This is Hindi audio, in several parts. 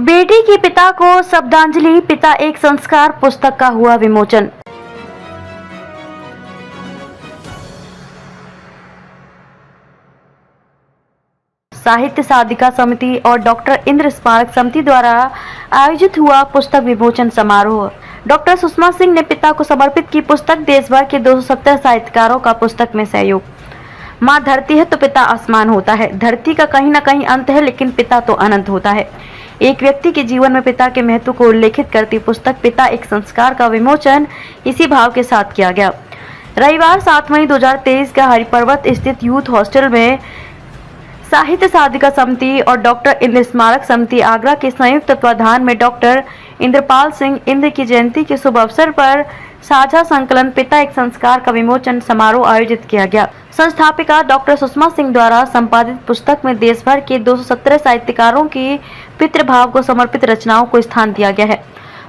बेटी के पिता को श्रद्धांजलि, पिता एक संस्कार पुस्तक का हुआ विमोचन। साहित्य साधिका समिति और डॉक्टर इंद्र स्मारक समिति द्वारा आयोजित हुआ पुस्तक विमोचन समारोह। डॉक्टर सुषमा सिंह ने पिता को समर्पित की पुस्तक। देश भर के 270 साहित्यकारों का पुस्तक में सहयोग। माँ धरती है तो पिता आसमान होता है। धरती का कहीं न कहीं अंत है, लेकिन पिता तो अनंत होता है। एक व्यक्ति के जीवन में पिता के महत्व को उल्लेखित करती पुस्तक पिता एक संस्कार का विमोचन इसी भाव के साथ किया गया। रविवार 7 मई 2023 का हरिपर्वत स्थित यूथ हॉस्टल में साहित्य साधिका समिति और डॉक्टर इंद्र स्मारक समिति आगरा के संयुक्त तत्वाधान में डॉक्टर इंद्रपाल सिंह इंद्र की जयंती के शुभ अवसर पर साझा संकलन पिता एक संस्कार का विमोचन समारोह आयोजित किया गया। संस्थापिका डॉक्टर सुषमा सिंह द्वारा संपादित पुस्तक में देश भर के 217 साहित्यकारों की पितृभाव को समर्पित रचनाओं को स्थान दिया गया है।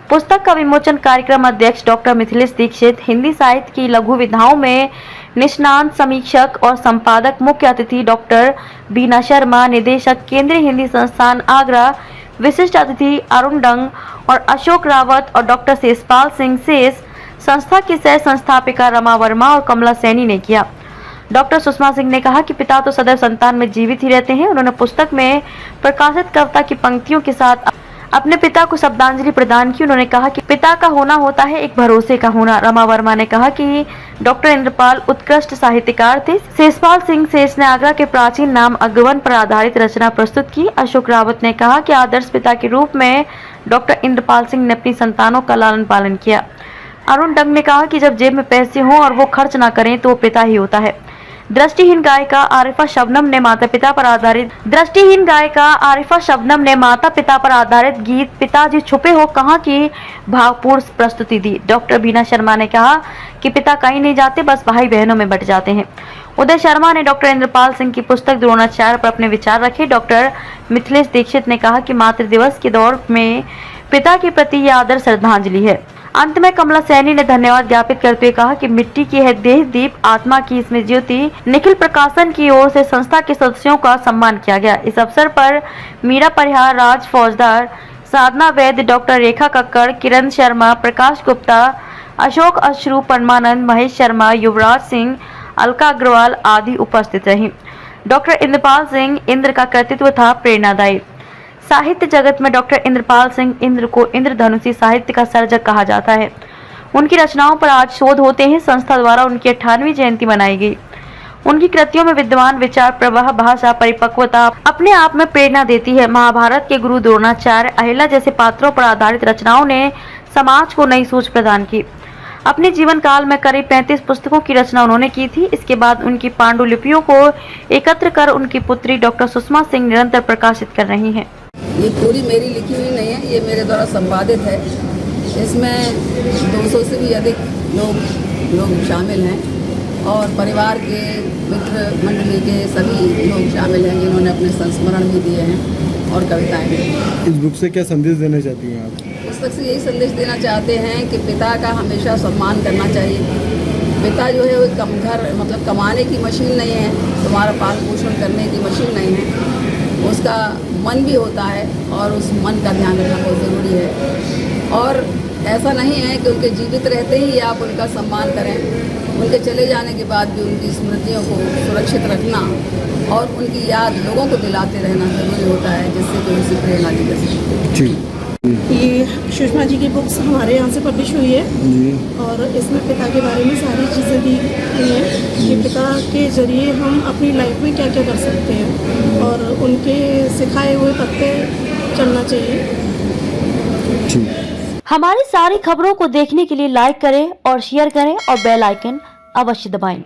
पुस्तक का विमोचन कार्यक्रम अध्यक्ष डॉक्टर मिथिलेश दीक्षित, हिंदी साहित्य की लघु विधाओं में निष्णात समीक्षक और संपादक, मुख्य अतिथि डॉक्टर बीना शर्मा, निदेशक केंद्रीय हिंदी संस्थान आगरा, विशिष्ट अतिथि अरुण डंग और अशोक रावत और डॉक्टर शेषपाल सिंह शेष, संस्था की सह संस्थापिका रमा वर्मा और कमला सैनी ने किया। डॉक्टर सुषमा सिंह ने कहा कि पिता तो सदैव संतान में जीवित ही रहते हैं। उन्होंने पुस्तक में प्रकाशित कविता की पंक्तियों के साथ अपने पिता को श्रद्धांजलि प्रदान की। उन्होंने कहा कि पिता का होना होता है एक भरोसे का होना। रमा वर्मा ने कहा कि डॉक्टर इंद्रपाल उत्कृष्ट साहित्यकार थे। शेषपाल सिंह शेष ने आगरा के प्राचीन नाम अग्रवन पर आधारित रचना प्रस्तुत की। अशोक रावत ने कहा कि आदर्श पिता के रूप में डॉक्टर इंद्रपाल सिंह ने अपनी संतानों का लालन पालन किया। अरुण डंग ने कहा कि जब जेब में पैसे हों और वो खर्च ना करें तो वो पिता ही होता है। दृष्टिहीन गायिका आरिफा शबनम ने माता पिता पर आधारित गीत पिताजी छुपे हो कहाँ की भावपूर्ण प्रस्तुति दी। डॉक्टर बीना शर्मा ने कहा कि पिता कहीं नहीं जाते, बस भाई बहनों में बट जाते हैं। उदय शर्मा ने डॉक्टर इंद्रपाल सिंह की पुस्तक द्रोणाचार्य पर अपने विचार रखे। डॉक्टर मिथिलेश दीक्षित ने कहा कि मातृ दिवस के दौर में पिता के प्रति यह आदर श्रद्धांजलि है। अंत में कमला सैनी ने धन्यवाद ज्ञापित करते हुए कहा कि मिट्टी की है देह दीप, आत्मा की इसमें ज्योति। निखिल प्रकाशन की ओर से संस्था के सदस्यों का सम्मान किया गया। इस अवसर पर मीरा परिहार, राज फौजदार, साधना वैद्य, डॉक्टर रेखा कक्कड़, किरण शर्मा, प्रकाश गुप्ता, अशोक अश्रु, परमानंद, महेश शर्मा, युवराज सिंह, अलका अग्रवाल आदि उपस्थित रही। डॉक्टर इंद्रपाल सिंह इंद्र का कृतित्व था प्रेरणादायी। साहित्य जगत में डॉक्टर इंद्रपाल सिंह इंद्र को इंद्रधनुषी साहित्य का सर्जक कहा जाता है। उनकी रचनाओं पर आज शोध होते हैं। संस्था द्वारा उनकी 98वीं जयंती मनाई गई। उनकी कृतियों में विद्वान विचार प्रवाह, भाषा, परिपक्वता अपने आप में प्रेरणा देती है। महाभारत के गुरु द्रोणाचार्य, अहिल्या जैसे पात्रों पर आधारित रचनाओं ने समाज को नई सोच प्रदान की। अपने जीवन काल में करीब 35 पुस्तकों की रचना उन्होंने की थी। इसके बाद उनकी पांडुलिपियों को एकत्र कर उनकी पुत्री डॉक्टर सुषमा सिंह निरंतर प्रकाशित कर रही हैं। ये पूरी मेरी लिखी हुई नहीं है, ये मेरे द्वारा संपादित है। इसमें 200 से भी अधिक लोग शामिल हैं और परिवार के मित्र मंडली के सभी लोग शामिल हैं जिन्होंने अपने संस्मरण भी दिए हैं और कविताएं भी। इस बुक से क्या संदेश देना चाहती हैं आप? पुस्तक से यही संदेश देना चाहते हैं कि पिता का हमेशा सम्मान करना चाहिए। पिता जो है वो कमाने की मशीन नहीं है, तुम्हारा पालन पोषण करने की मशीन नहीं है। उसका मन भी होता है और उस मन का ध्यान रखना बहुत ज़रूरी है। और ऐसा नहीं है कि उनके जीवित रहते ही आप उनका सम्मान करें, उनके चले जाने के बाद भी उनकी स्मृतियों को सुरक्षित रखना और उनकी याद लोगों को दिलाते रहना ज़रूरी होता है, जिससे कि उनसे प्रेरणा ली जा सके। ये सुषमा जी की बुक्स हमारे यहाँ से पब्लिश हुई है और इसमें पिता के बारे में सारी चीज़ें दी गई हैं कि पिता के ज़रिए हम अपनी लाइफ में क्या क्या कर सकते हैं और उनके सिखाए हुए पथ पे चलना चाहिए। हमारी सारी खबरों को देखने के लिए लाइक करें और शेयर करें और बेल आइकन अवश्य दबाएं।